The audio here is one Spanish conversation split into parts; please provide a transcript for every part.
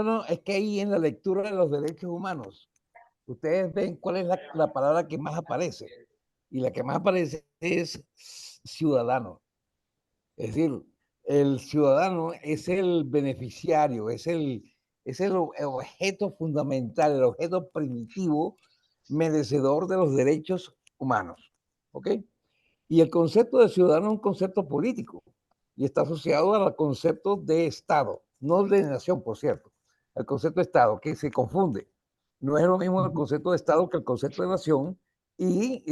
no, es que ahí en la lectura de los derechos humanos, ustedes ven cuál es la palabra que más aparece. Y la que más aparece es ciudadano. Es decir, el ciudadano es el beneficiario, es el objeto fundamental, el objeto primitivo, merecedor de los derechos humanos. ¿Ok? Y el concepto de ciudadano es un concepto político y está asociado al concepto de Estado, no de nación, por cierto. El concepto de Estado, que se confunde. No es lo mismo el concepto de Estado que el concepto de nación. Y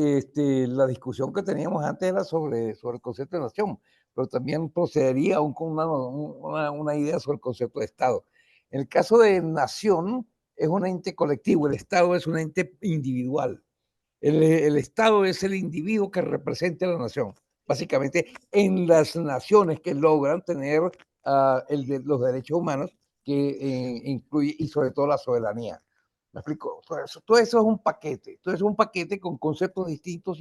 la discusión que teníamos antes era sobre el concepto de nación, pero también procedería con una idea sobre el concepto de Estado. En el caso de nación, es un ente colectivo, el Estado es un ente individual. El Estado es el individuo que representa a la nación. Básicamente, en las naciones que logran tener los derechos humanos, que incluye, y sobre todo la soberanía. ¿Me explico? Todo eso es un paquete. Todo eso es un paquete con conceptos distintos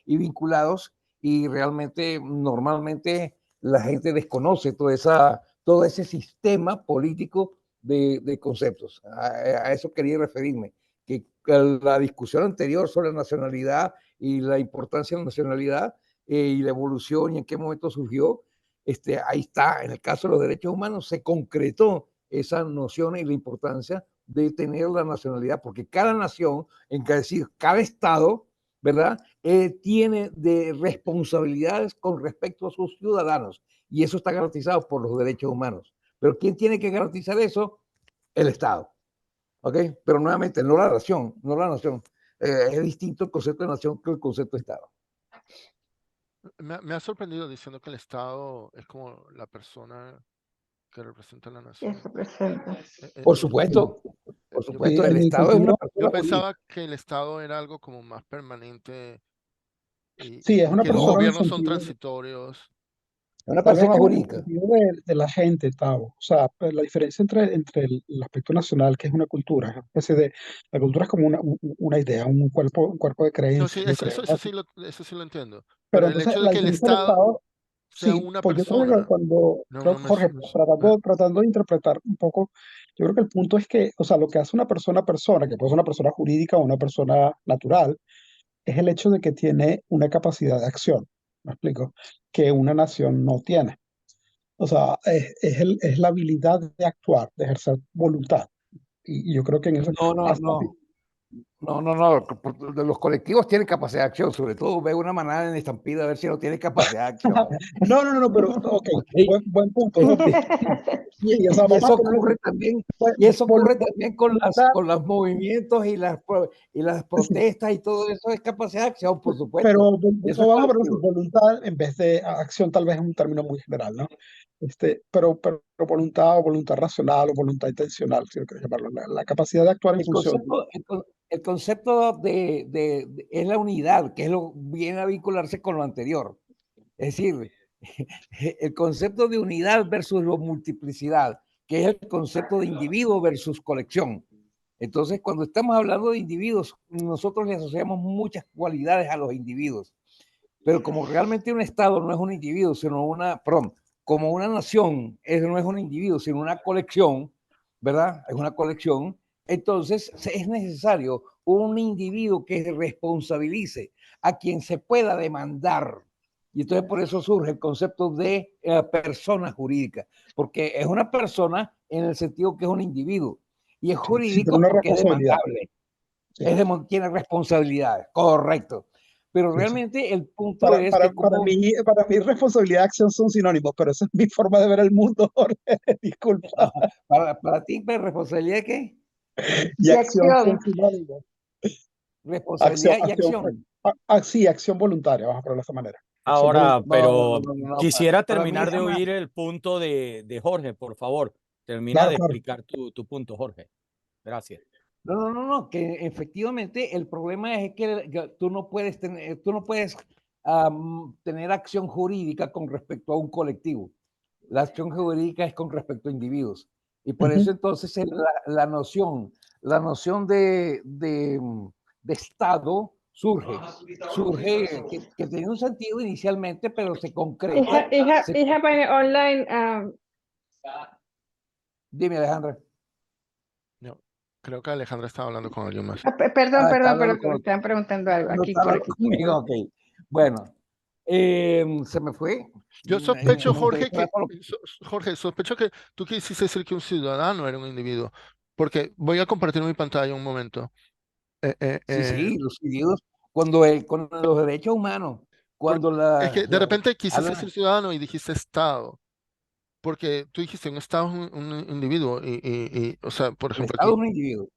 y vinculados, y realmente, normalmente, la gente desconoce todo ese sistema político de conceptos. A eso quería referirme, que la discusión anterior sobre la nacionalidad y la importancia de la nacionalidad y la evolución y en qué momento surgió, ahí está. En el caso de los derechos humanos se concretó esa noción y la importancia de tener la nacionalidad, porque cada nación, es decir, cada Estado, ¿verdad? Tiene de responsabilidades con respecto a sus ciudadanos, y eso está garantizado por los derechos humanos. Pero ¿quién tiene que garantizar eso? El Estado. ¿Ok? Pero nuevamente, no la nación, no la nación. Es distinto el concepto de nación que el concepto de Estado. Me ha sorprendido diciendo que el Estado es como la persona que representa a la nación. Que representa. Por supuesto, por Yo, supuesto, Sí, el en el Estado es una sentido, persona yo jurídica. pensaba que el Estado era algo como más permanente sí, es y una que los persona en el gobiernos son sentido, transitorios. Es una tal vez persona que en el jurídica. sentido de la gente, Tavo. O sea, pues, la diferencia entre el aspecto nacional, que es una cultura, es una especie de, la cultura es como una idea, un cuerpo de No, sí, creencias, de eso creencias. eso sí lo entiendo. Pero Pero el entonces hecho de la que el diferencia del Estado Estado, sea sí, una pues yo creo que persona, creo no que me, Jorge, tratando de interpretar un poco, yo creo que el punto es que, o sea, lo que hace una persona, que puede ser una persona jurídica o una persona natural, es el hecho de que tiene una capacidad de acción, ¿me explico? Que una nación no tiene. O sea, es la habilidad de actuar, de ejercer voluntad. Y yo creo que en eso, No, no, no. No. Los colectivos tienen capacidad de acción. Sobre todo ve una manada en estampida a ver si no tiene capacidad de acción. no, pero, ok, Okay. buen punto, Jorge. Sí, o sea, Y vamos a eso ponerlo ocurre así. también, Pues, y eso ocurre voluntad, también con los movimientos y las sí, protestas, y todo eso es capacidad de acción, por pero supuesto. Y eso es vamos a ponerlo así, colectivo. voluntad en vez de acción, tal vez es un término muy general, ¿no? Pero voluntad o voluntad racional o voluntad intencional, si lo quieres llamarlo, la capacidad de actuar en El función. concepto, el concepto es la unidad, que es lo viene a vincularse con lo anterior. Es decir, el concepto de unidad versus la multiplicidad, que es el concepto de individuo versus colección. Entonces, cuando estamos hablando de individuos, nosotros le asociamos muchas cualidades a los individuos, pero como realmente un Estado no es un individuo, sino como una nación no es un individuo, sino una colección, ¿verdad? Es una colección. Entonces, es necesario un individuo que responsabilice a quien se pueda demandar. Y entonces por eso surge el concepto de persona jurídica, porque es una persona en el sentido que es un individuo, y es Sí, tiene jurídico una porque es responsabilidad. demandable, Sí, tiene responsabilidades, correcto. Pero sí, sí. realmente el punto es que Para mí responsabilidad y acción son sinónimos, pero esa es mi forma de ver el mundo, Jorge. Disculpa. para ti, ¿responsabilidad qué? Y Y acción son acción. sinónimos. Responsabilidad y acción. Sí, acción voluntaria, vamos a ponerlo de esta manera. Acción Ahora, voluntaria. pero No. quisiera Para mí terminar de jamás. oír el punto de Jorge, por favor. Termina Claro, de claro. explicar tu punto, Jorge. Gracias. No, que efectivamente el problema es que tú no puedes tener acción jurídica con respecto a un colectivo. La acción jurídica es con respecto a individuos. Y por Ujú. eso entonces la noción de Estado surge que tenía un sentido inicialmente, pero se concreta. Ich habe eine Online, Dime, Alejandra. Creo que Alejandra estaba hablando con alguien más. Perdón, está perdón, hablando perdón, con estaban preguntando algo no aquí está por hablando aquí. conmigo, ok. Bueno, se me fue. Yo Me sospecho, gustaría Jorge, saber por lo- Jorge, sospecho que tú quisiste decir que un ciudadano era un individuo, porque voy a compartir mi pantalla un momento. Sí, los individuos, con los derechos humanos, Porque cuando es que de repente quisiste hablan, decir ciudadano y dijiste Estado, porque tú dijiste un Estado es un individuo o sea, por el ejemplo, Estado aquí, es un individuo.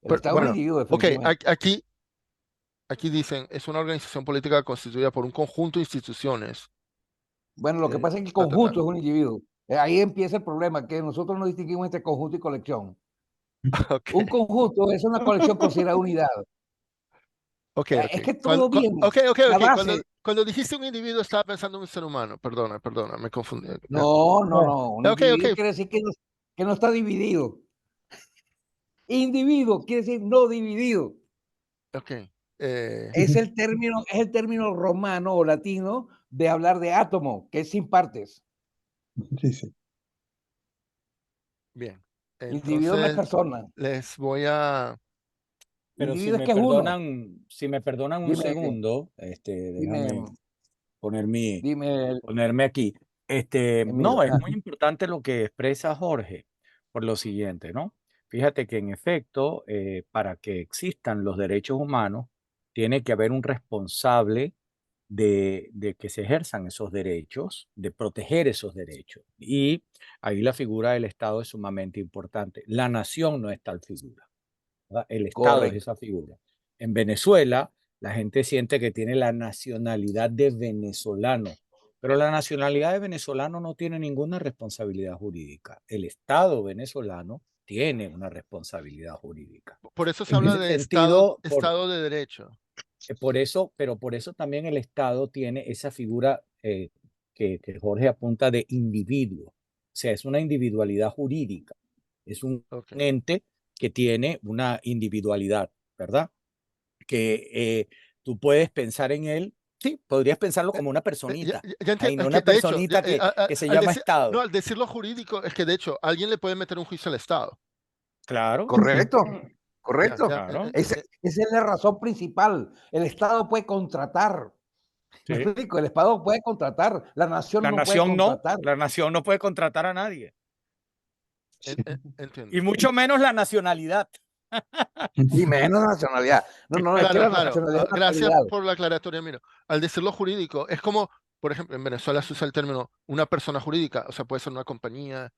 El Estado es un bueno, individuo, ok, definitivamente. aquí dicen, es una organización política constituida por un conjunto de instituciones. Bueno, lo que pasa es que el Ta, ta, ta. conjunto es un individuo. Ahí empieza el problema, que nosotros no distinguimos entre conjunto y colección. Ok, Un conjunto es una colección considerada unidad. ok, Es que Cuando, todo viene. ok. La base. Cuando dijiste un individuo estaba pensando en un ser humano. Perdona, me confundí. Ya. No, no, No, no. Un Ok, individuo quiere decir que no está dividido. Individuo quiere decir no dividido. ok. Es el término romano o latino de hablar de átomo, que es sin partes. sí, sí. Bien. Individuo no es Entonces, persona. les voy a... Pero Individuo es que es uno. si me perdonan un Dime, segundo, dime, déjame dime, ponerme aquí. Emilio. No, es muy importante lo que expresa Jorge, por lo siguiente, ¿no? Fíjate que en efecto, para que existan los derechos humanos, tiene que haber un responsable de que se ejerzan esos derechos, de proteger esos derechos. Y ahí la figura del Estado es sumamente importante. La nación no es tal figura, ¿verdad? El Estado es Correcto. esa figura. En Venezuela, la gente siente que tiene la nacionalidad de venezolano, pero la nacionalidad de venezolano no tiene ninguna responsabilidad jurídica. El Estado venezolano tiene una responsabilidad jurídica. Por eso se En habla ese de Estado, sentido, Estado de Derecho. pero por eso también el Estado tiene esa figura que Jorge apunta de individuo. O sea, es una individualidad jurídica. Es un Ok. ente que tiene una individualidad, ¿verdad? Que tú puedes pensar en él, sí, podrías pensarlo como una personita. Ya Hay entiendo. Es una que, de hecho, personita que se al llama decir, no, Estado. al decirlo jurídico, es que, de hecho, alguien le puede meter un juicio al Estado. Claro, Correcto. Ya, Correcto. claro. Esa es la razón principal. El Estado puede contratar. ¿Me Sí. explico? El Estado puede contratar. La nación no puede contratar. La nación no puede contratar a nadie. Entiendo. Y mucho menos la nacionalidad. Y menos nacionalidad. No, no, es que Claro, la claro. nacionalidad es una Gracias calidad. por la aclaratoria, mira. Al decirlo jurídico, es como, por ejemplo, en Venezuela se usa el término una persona jurídica, o sea, puede ser una compañía,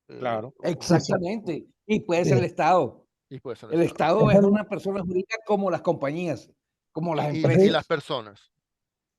Claro. Sí, sí. Exactamente. Y puede ser Eh, el Estado. y puede ser un El Estado. Estado es es el, una persona jurídica como las compañías, como las Y es el- empresas. las personas.